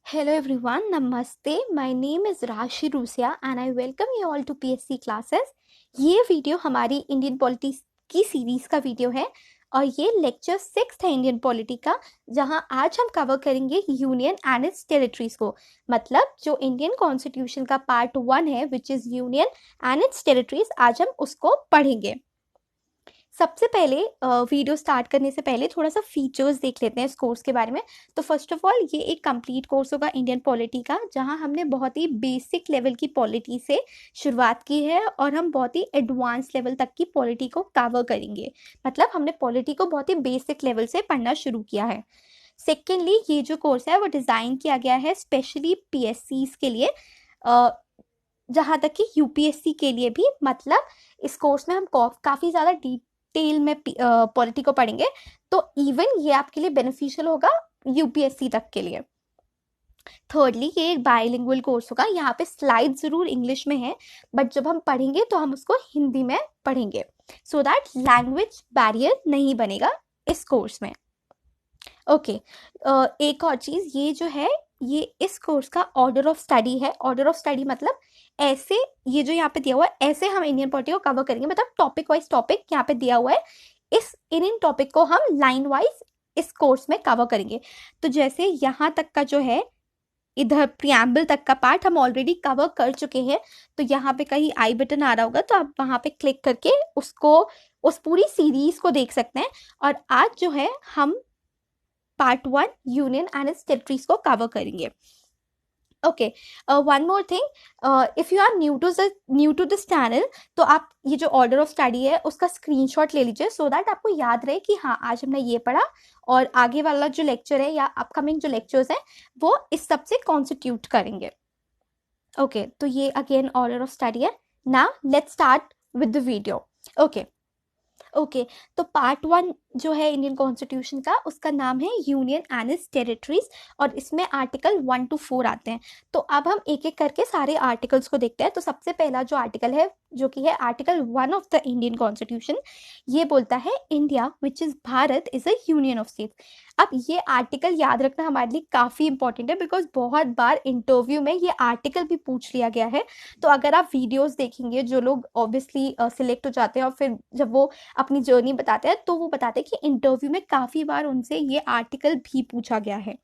Hello everyone, Namaste. My name is Rashi Rusia and I welcome you all to PSC classes. ये video हमारी Indian polity की series का video है और ये लेक्चर 6 है इंडियन पॉलिटी का, जहां आज हम कवर करेंगे यूनियन एंड इट्स टेरिटरीज को। मतलब जो इंडियन कॉन्स्टिट्यूशन का पार्ट 1 है which is union and its territories, आज हम उसको पढ़ेंगे। सबसे पहले वीडियो स्टार्ट करने से पहले थोड़ा सा फीचर्स देख लेते हैं इस कोर्स के बारे में। तो फर्स्ट ऑफ ऑल ये एक कंप्लीट कोर्स होगा इंडियन पॉलिटी का, जहां हमने बहुत ही बेसिक लेवल की पॉलिटी से शुरुआत की है और हम बहुत ही एडवांस लेवल तक की पॉलिटी को कवर करेंगे। मतलब हमने पॉलिटी को बहुत ही बेसिक लेवल से पढ़ना शुरू किया है। सेकेंडली, ये जो कोर्स है वो डिज़ाइन किया गया है स्पेशली पीएससीज के लिए, जहाँ तक कि यूपीएससी के लिए भी। मतलब इस कोर्स में हम काफ़ी ज़्यादा डिटेल में पॉलिटी को पढ़ेंगे, तो इवन ये आपके लिए बेनिफिशियल होगा यूपीएससी तक के लिए। थर्डली, ये एक बायलिंगुअल कोर्स होगा। यहाँ पे स्लाइड जरूर इंग्लिश में है, बट जब हम पढ़ेंगे तो हम उसको हिंदी में पढ़ेंगे, सो दैट लैंग्वेज बैरियर नहीं बनेगा इस कोर्स में। ओके, एक और चीज़, ये जो है ये इस कोर्स का ऑर्डर ऑफ स्टडी है। ऑर्डर ऑफ स्टडी मतलब ऐसे, ये जो यहाँ पे दिया हुआ है ऐसे हम इंडियन पॉलिटी को कवर करेंगे। मतलब टॉपिक वाइज टॉपिक यहाँ पे दिया हुआ है, इन टॉपिक को हम लाइन वाइज इस कोर्स में कवर करेंगे। तो जैसे यहाँ तक का जो है, इधर प्रियम्बल तक का पार्ट हम ऑलरेडी कवर कर चुके हैं। तो यहाँ पे कहीं आई बटन आ रहा होगा, तो आप वहाँ पे क्लिक करके उसको, उस पूरी सीरीज को देख सकते हैं। और आज जो है हम part 1 union and its territories को कवर करेंगे। Okay, one more thing, if you are new to this channel, तो आप ये जो ऑर्डर ऑफ स्टडी है उसका स्क्रीनशॉट ले लीजिए, सो दैट आपको याद रहे कि हाँ आज हमने ये पढ़ा और आगे वाला जो लेक्चर है या अपकमिंग जो लेक्चर्स हैं वो इस सब से कॉन्स्टिट्यूट करेंगे। ओके, तो ये अगेन ऑर्डर ऑफ स्टडी है। Now let's start with the video. Okay, तो पार्ट 1 जो है इंडियन कॉन्स्टिट्यूशन का, उसका नाम है यूनियन एंड इट्स टेरिटरीज, और इसमें आर्टिकल 1 to 4 आते हैं। तो अब हम एक एक करके सारे आर्टिकल्स को देखते हैं। तो सबसे पहला जो आर्टिकल है, जो कि है article 1 of the Indian constitution, ये बोलता है India which is Bharat is a union of states. अब ये आर्टिकल याद रखना हमारे लिए काफ़ी इंपॉर्टेंट है, बिकॉज बहुत बार इंटरव्यू में ये आर्टिकल भी पूछ लिया गया है। तो अगर आप वीडियोस देखेंगे, जो लोग ऑब्वियसली सिलेक्ट हो जाते हैं और फिर जब वो अपनी जर्नी बताते हैं, तो वो बताते हैं कि इंटरव्यू में काफ़ी बार उनसे ये आर्टिकल भी पूछा गया है।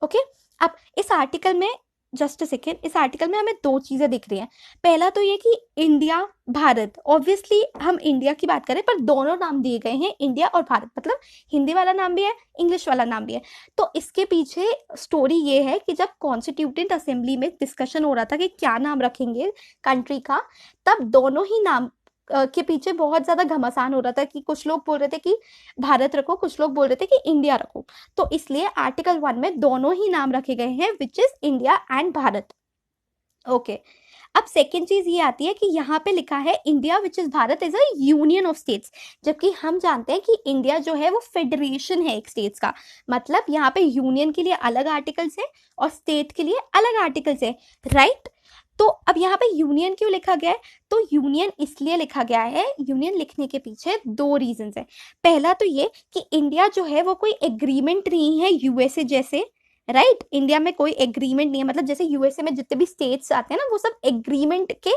ओके, अब इस आर्टिकल में, जस्ट अ सेकेंड, इस आर्टिकल में हमें दो चीज़ें दिख रही हैं। पहला तो ये कि इंडिया भारत, ऑब्वियसली हम इंडिया की बात करें, पर दोनों नाम दिए गए हैं, इंडिया और भारत। मतलब हिंदी वाला नाम भी है, इंग्लिश वाला नाम भी है। तो इसके पीछे स्टोरी ये है कि जब कॉन्स्टिट्यूटेंट असेंबली में डिस्कशन हो रहा था कि क्या नाम रखेंगे कंट्री का, तब दोनों ही नाम के पीछे बहुत ज़्यादा घमासान हो रहा था कि कुछ लोग बोल रहे थे कि भारत रखो, कुछ लोग बोल रहे थे कि इंडिया रखो। तो इसलिए आर्टिकल 1 में दोनों ही नाम रखे गए हैं, which is India and Bharat. Okay, अब सेकेंड चीज ये आती है कि यहाँ पे लिखा है India which is Bharat is a union of states, जबकि हम जानते हैं कि इंडिया जो है वो फेडरेशन है एक स्टेट्स का। मतलब यहाँ पे यूनियन के लिए अलग आर्टिकल्स है और स्टेट के लिए अलग आर्टिकल्स है, राइट। तो अब यहाँ पे यूनियन क्यों लिखा गया है? तो यूनियन इसलिए लिखा गया है, यूनियन लिखने के पीछे दो रीजंस है। पहला तो ये कि इंडिया जो है वो कोई एग्रीमेंट नहीं है यूएसए जैसे, राइट। इंडिया में कोई एग्रीमेंट नहीं है, मतलब जैसे यूएसए में जितने भी स्टेट्स आते हैं ना, वो सब एग्रीमेंट के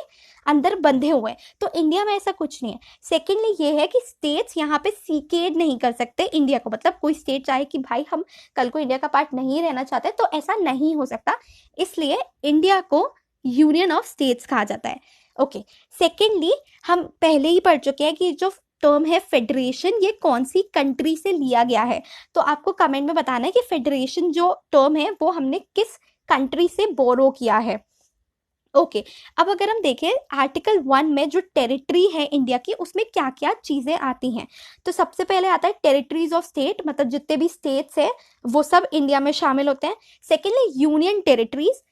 अंदर बंधे हुए हैं, तो इंडिया में ऐसा कुछ नहीं है। सेकेंडली ये है कि स्टेट्स यहाँ पे सीकेड नहीं कर सकते इंडिया को। मतलब कोई स्टेट चाहे कि भाई हम कल को इंडिया का पार्ट नहीं रहना चाहते, तो ऐसा नहीं हो सकता। इसलिए इंडिया को यूनियन ऑफ स्टेट्स कहा जाता है। ओके, सेकेंडली हम पहले ही पढ़ चुके हैं कि जो टर्म है फेडरेशन, ये कौन सी कंट्री से लिया गया है। तो आपको कमेंट में बताना है कि फेडरेशन जो टर्म है वो हमने किस कंट्री से बोरो किया है। ओके, अब अगर हम देखें आर्टिकल 1 में जो टेरिटरी है इंडिया की, उसमें क्या क्या चीज़ें आती हैं। तो सबसे पहले आता है टेरिटरीज ऑफ स्टेट, मतलब जितने भी स्टेट्स हैं वो सब इंडिया में शामिल होते हैं। सेकेंडली यूनियन टेरिटरीज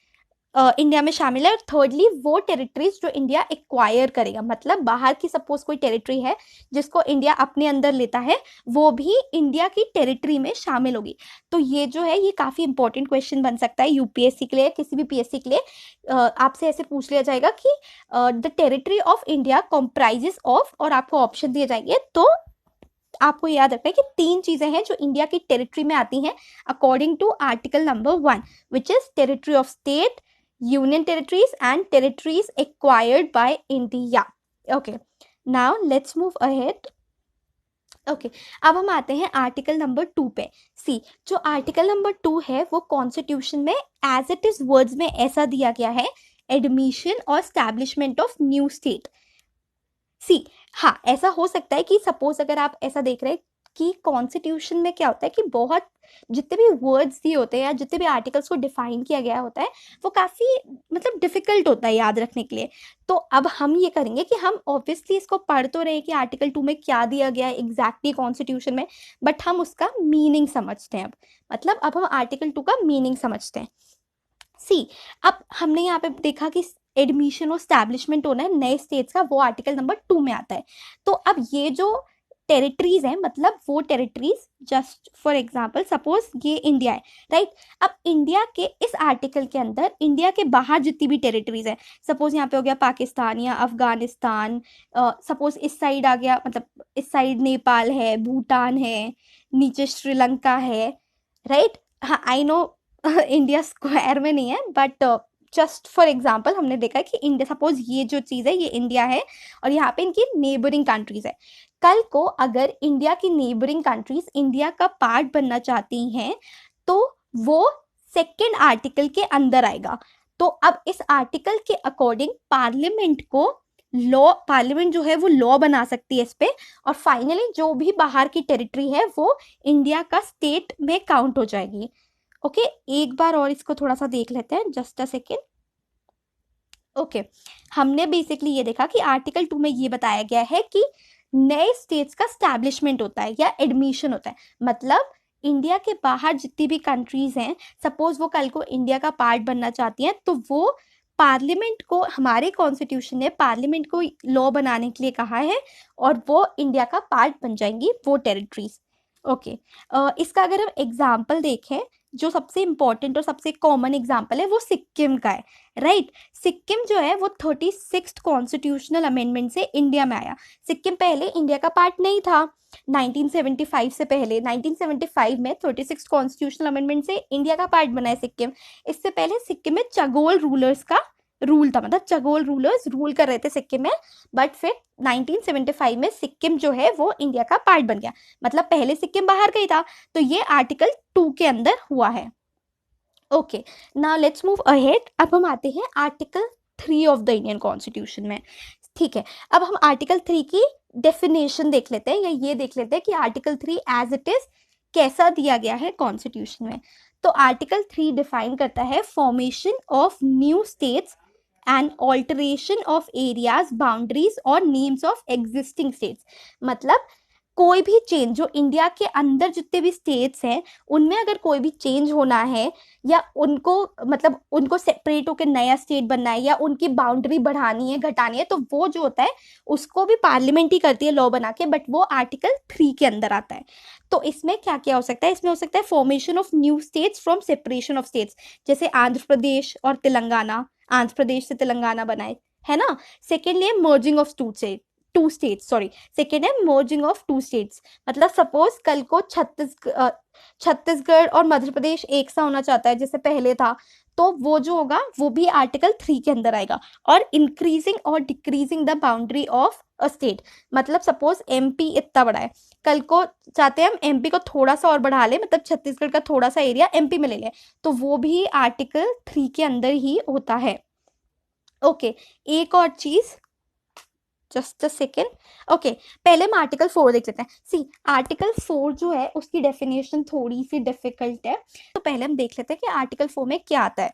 इंडिया में शामिल है। और थर्डली वो टेरिटरीज जो इंडिया एक्वायर करेगा, मतलब बाहर की सपोज कोई टेरिटरी है जिसको इंडिया अपने अंदर लेता है, वो भी इंडिया की टेरिटरी में शामिल होगी। तो ये जो है, ये काफ़ी इंपॉर्टेंट क्वेश्चन बन सकता है यूपीएससी के लिए, किसी भी पीएससी के लिए। आपसे ऐसे पूछ लिया जाएगा कि the territory of India comprises of, और आपको ऑप्शन दिए जाएंगे, तो आपको याद रखना है कि 3 चीजें हैं जो इंडिया की टेरिटरी में आती हैं according to article number 1, which is territory of state, union territories and territories acquired by India. Okay, now let's move ahead. Okay, अब हम आते हैं आर्टिकल नंबर 2 पे. सी, जो आर्टिकल नंबर 2 है वो कॉन्स्टिट्यूशन में एज इट इज वर्ड्स में ऐसा दिया गया है, एडमिशन और स्टैब्लिशमेंट ऑफ न्यू स्टेट. सी, हाँ, ऐसा हो सकता है कि सपोज अगर आप ऐसा देख रहे हैं कि कॉन्स्टिट्यूशन में क्या होता है कि बहुत जितने भी वर्ड्स दिए होते हैं या जितने भी आर्टिकल्स को डिफाइन किया गया होता है वो काफ़ी मतलब डिफिकल्ट होता है याद रखने के लिए. तो अब हम ये करेंगे कि हम ऑब्वियसली इसको पढ़ तो रहे कि आर्टिकल 2 में क्या दिया गया है एग्जैक्टली कॉन्स्टिट्यूशन में, बट हम उसका मीनिंग समझते हैं. अब मतलब अब हम आर्टिकल 2 का मीनिंग समझते हैं. सी, अब हमने यहाँ पे देखा कि एडमिशन और स्टैब्लिशमेंट होना है नए स्टेट्स का, वो आर्टिकल नंबर 2 में आता है. तो अब ये जो टेरिटरीज हैं मतलब वो territories, just for example suppose ये इंडिया है, राइट. अब इंडिया के इस आर्टिकल के अंदर इंडिया के बाहर जितनी भी टेरिटरीज हैं, सपोज यहाँ पे हो गया पाकिस्तान या अफगानिस्तान, सपोज इस साइड आ गया, मतलब इस साइड नेपाल है, भूटान है, नीचे श्रीलंका है, राइट. हाँ, आई नो इंडिया स्क्वायर में नहीं है, बट जस्ट फॉर एग्जाम्पल हमने देखा है कि इंडिया, सपोज ये जो चीज़ है ये इंडिया है और यहाँ पे इनकी नेबरिंग कंट्रीज है. कल को अगर इंडिया की नेबरिंग कंट्रीज इंडिया का पार्ट बनना चाहती हैं तो वो सेकेंड आर्टिकल के अंदर आएगा. तो अब इस आर्टिकल के अकॉर्डिंग पार्लियामेंट को पार्लियामेंट जो है वो लॉ बना सकती है इस पे, और फाइनली जो भी बाहर की टेरिटरी है वो इंडिया का स्टेट में काउंट हो जाएगी. ओके, एक बार और इसको थोड़ा सा देख लेते हैं, जस्ट अ सेकेंड. ओके, हमने बेसिकली ये देखा कि आर्टिकल 2 में ये बताया गया है कि नए स्टेट्स का स्टैब्लिशमेंट होता है या एडमिशन होता है. मतलब इंडिया के बाहर जितनी भी कंट्रीज हैं, सपोज वो कल को इंडिया का पार्ट बनना चाहती हैं, तो वो पार्लियामेंट को, हमारे कॉन्स्टिट्यूशन ने पार्लियामेंट को लॉ बनाने के लिए कहा है और वो इंडिया का पार्ट बन जाएंगी वो टेरिटरीज. ओके, इसका अगर हम एग्जाम्पल देखें, जो सबसे इम्पोर्टेंट और सबसे कॉमन एग्जाम्पल है वो सिक्किम का है, राइट. सिक्किम जो है वो 36th कॉन्स्टिट्यूशनल अमेंडमेंट से इंडिया में आया. सिक्किम पहले इंडिया का पार्ट नहीं था 1975 से पहले. 1975 में 36th कॉन्स्टिट्यूशनल अमेंडमेंट से इंडिया का पार्ट बना है सिक्किम. इससे पहले सिक्किम में चगोल रूलर्स का रूल था, मतलब चगोल रूलर्स रूल कर रहे थे सिक्किम में, बट फिर 1975 में सिक्किम जो है वो इंडिया का पार्ट बन गया. मतलब पहले सिक्किम बाहर का ही था. तो ये आर्टिकल 2 के अंदर हुआ है. Okay, now let's move ahead. अब हम आते हैं article 3 of the Indian constitution में. ठीक है, अब हम आर्टिकल 3 की डेफिनेशन देख लेते हैं, या ये देख लेते हैं कि आर्टिकल 3 एज इट इज कैसा दिया गया है कॉन्स्टिट्यूशन में. तो आर्टिकल 3 डिफाइन करता है formation of new states and alteration of areas, boundaries और नेम्स ऑफ एग्जिस्टिंग स्टेट्स. मतलब कोई भी चेंज जो इंडिया के अंदर जितने भी स्टेट्स हैं उनमें अगर कोई भी चेंज होना है या उनको मतलब उनको सेपरेट होकर नया स्टेट बनना है या उनकी बाउंड्री बढ़ानी है घटानी है, तो वो जो होता है उसको भी पार्लियामेंट ही करती है लॉ बना के, बट वो आर्टिकल 3 के अंदर आता है. तो इसमें क्या क्या हो सकता है? इसमें हो सकता है formation of new states from separation of states, जैसे आंध्र प्रदेश और तेलंगाना, आंध्र प्रदेश से तेलंगाना बनाए, है ना. सेकेंडली है merging of two states, sorry, second है मर्जिंग ऑफ टू स्टेट्स. मतलब सपोज कल को छत्तीसगढ़ और मध्य प्रदेश एक सा होना चाहता है जैसे पहले था, तो वो जो होगा वो भी आर्टिकल 3 के अंदर आएगा. और इंक्रीजिंग और decreasing the boundary of a state, मतलब सपोज एमपी इतना बड़ा है, कल को चाहते हैं हम एमपी को थोड़ा सा और बढ़ा ले, मतलब छत्तीसगढ़ का थोड़ा सा एरिया एमपी में ले लें, तो वो भी आर्टिकल 3 के अंदर ही होता है. ओके, एक और चीज, जस्ट अ सेकेंड. ओके, पहले हम आर्टिकल 4 देख लेते हैं. सी, आर्टिकल 4 जो है उसकी डेफिनेशन थोड़ी सी डिफिकल्ट है, तो पहले हम देख लेते हैं कि आर्टिकल 4 में क्या आता है.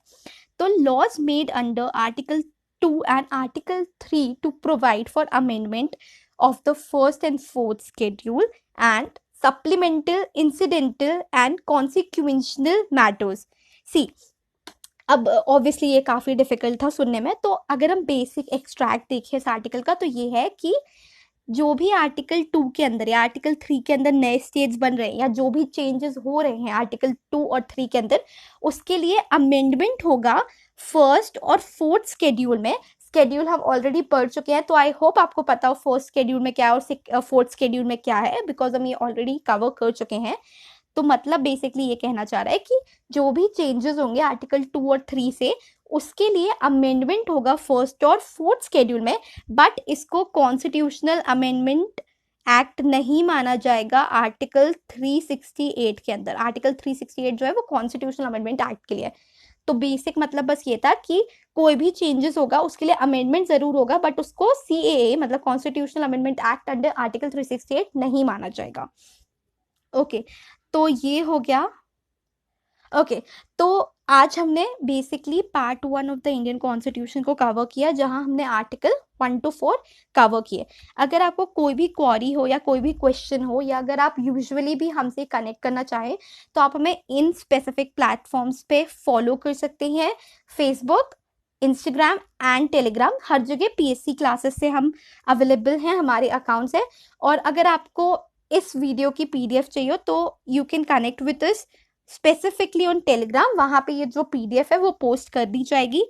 तो laws made under article 2 and article 3 to provide for amendment of the first and fourth schedule and supplemental, incidental and consequential matters. See, अब ऑब्वियसली ये काफ़ी डिफिकल्ट था सुनने में, तो अगर हम बेसिक एक्सट्रैक्ट देखें इस आर्टिकल का तो ये है कि जो भी आर्टिकल 2 के अंदर या आर्टिकल 3 के अंदर नए स्टेट्स बन रहे हैं या जो भी चेंजेस हो रहे हैं आर्टिकल 2 और 3 के अंदर, उसके लिए अमेंडमेंट होगा फर्स्ट और फोर्थ शेड्यूल में स्केड्यूल हम ऑलरेडी पढ़ चुके हैं, तो आई होप आपको पता हो फर्स्ट स्केड्यूल में क्या है और फोर्थ स्केड्यूल में क्या है, बिकॉज हम ये ऑलरेडी कवर कर चुके हैं। तो मतलब बेसिकली ये कहना चाह रहा है कि जो भी चेंजेस होंगे आर्टिकल 2 और 3 से, उसके लिए अमेंडमेंट होगा फर्स्ट और फोर्थ स्केड्यूल में, बट इसको कॉन्स्टिट्यूशनल अमेंडमेंट एक्ट नहीं माना जाएगा आर्टिकल 368 के अंदर। आर्टिकल 368 जो है वो कॉन्स्टिट्यूशनल अमेंडमेंट एक्ट के लिए है। तो बेसिक मतलब बस ये था कि कोई भी चेंजेस होगा उसके लिए अमेंडमेंट जरूर होगा, बट उसको CAA मतलब constitutional amendment act under article 368 नहीं माना जाएगा। ओके, तो ये हो गया। ओके, तो आज हमने basically part 1 of the Indian constitution को कवर किया, जहां हमने आर्टिकल 1 to 4 कवर किए। अगर आपको कोई भी क्वेरी हो या कोई भी क्वेश्चन हो, या अगर आप यूजुअली भी हमसे कनेक्ट करना चाहें, तो आप हमें इन स्पेसिफिक प्लेटफॉर्म्स पे फॉलो कर सकते हैं। फेसबुक, इंस्टाग्राम एंड टेलीग्राम, हर जगह PSC क्लासेस से हम अवेलेबल हैं, हमारे अकाउंट्स हैं। और अगर आपको इस वीडियो की PDF चाहिए तो you can connect with us specifically on Telegram, वहाँ पे ये जो PDF है वो पोस्ट कर दी जाएगी।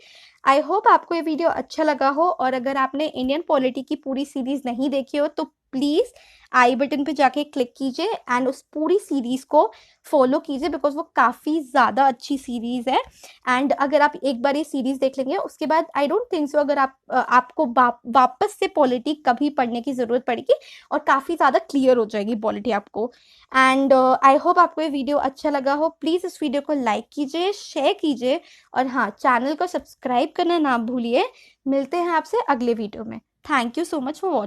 आई होप आपको ये वीडियो अच्छा लगा हो, और अगर आपने इंडियन पॉलिटी की पूरी सीरीज नहीं देखी हो तो प्लीज़ आई बटन पे जाके क्लिक कीजिए एंड उस पूरी सीरीज को फॉलो कीजिए, बिकॉज वो काफ़ी ज़्यादा अच्छी सीरीज़ है। एंड अगर आप एक बार ये सीरीज़ देख लेंगे उसके बाद आई डोंट थिंक सो अगर आपको वापस से पॉलिटी कभी पढ़ने की ज़रूरत पड़ेगी, और काफ़ी ज़्यादा क्लियर हो जाएगी पॉलिटी आपको। एंड आई होप आपको ये वीडियो अच्छा लगा हो। प्लीज़ इस वीडियो को लाइक कीजिए, शेयर कीजिए, और हाँ, चैनल को सब्सक्राइब करना ना भूलिए। मिलते हैं आपसे अगले वीडियो में। Thank you so much for watching.